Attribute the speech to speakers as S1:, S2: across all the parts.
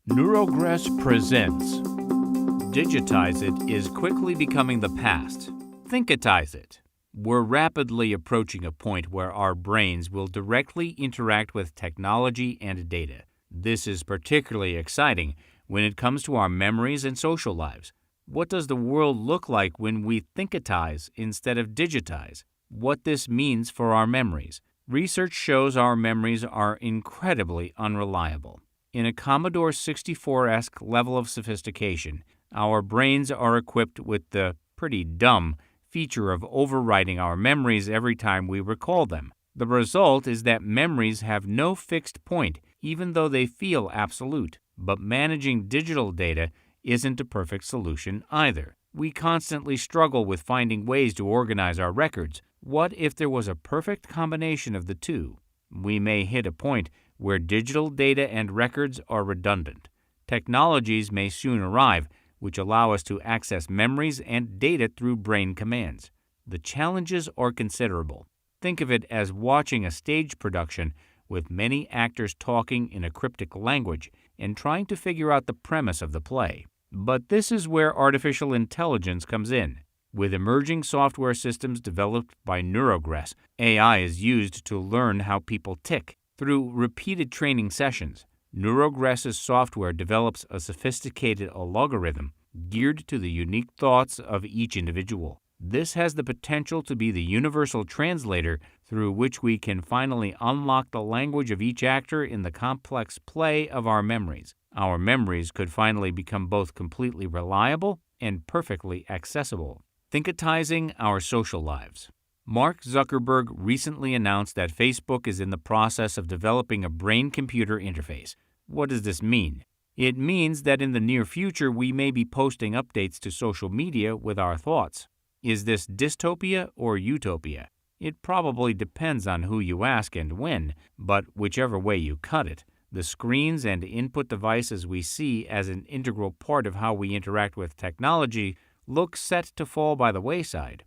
S1: Neurogress presents Digitize It is quickly becoming the past. Thinkitize it. We're rapidly approaching a point where our brains will directly interact with technology and data. This is particularly exciting when it comes to our memories and social lives. What does the world look like when we thinkitize instead of digitize? What this means for our memories. Research shows our memories are incredibly unreliable. In a Commodore 64-esque level of sophistication, our brains are equipped with the pretty dumb feature of overwriting our memories every time we recall them. The result is that memories have no fixed point, even though they feel absolute. But managing digital data isn't a perfect solution either. We constantly struggle with finding ways to organize our records. What if there was a perfect combination of the two? We may hit a point where digital data and records are redundant. Technologies may soon arrive which allow us to access memories and data through brain commands. The challenges are considerable. Think of it as watching a stage production with many actors talking in a cryptic language and trying to figure out the premise of the play. But this is where artificial intelligence comes in. With emerging software systems developed by Neurogress, AI is used to learn how people tick. Through repeated training sessions, Neurogress's software develops a sophisticated algorithm geared to the unique thoughts of each individual. This has the potential to be the universal translator through which we can finally unlock the language of each actor in the complex play of our memories. Our memories could finally become both completely reliable and perfectly accessible. Thinkitizing our social lives. Mark Zuckerberg recently announced that Facebook is in the process of developing a brain-computer interface. What does this mean? It means that in the near future we may be posting updates to social media with our thoughts. Is this dystopia or utopia? It probably depends on who you ask and when, but whichever way you cut it, the screens and input devices we see as an integral part of how we interact with technology look set to fall by the wayside.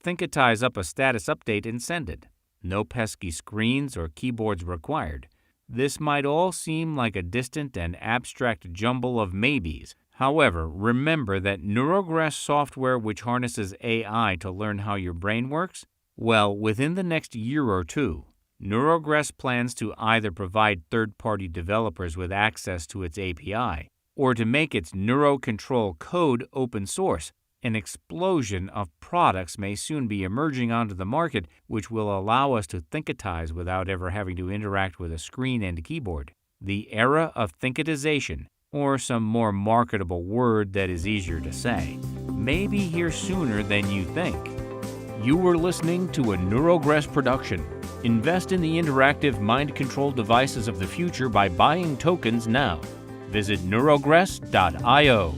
S1: Thinkitize up a status update and send it. No pesky screens or keyboards required. This might all seem like a distant and abstract jumble of maybes. However, remember that Neurogress software which harnesses AI to learn how your brain works? Well, within the next year or two, Neurogress plans to either provide third-party developers with access to its API or to make its neurocontrol code open source. An explosion of products may soon be emerging onto the market which will allow us to thinkitize without ever having to interact with a screen and keyboard. The era of thinkitization, or some more marketable word that is easier to say, may be here sooner than you think. You were listening to a Neurogress production. Invest in the interactive mind-controlled devices of the future by buying tokens now. Visit neurogress.io.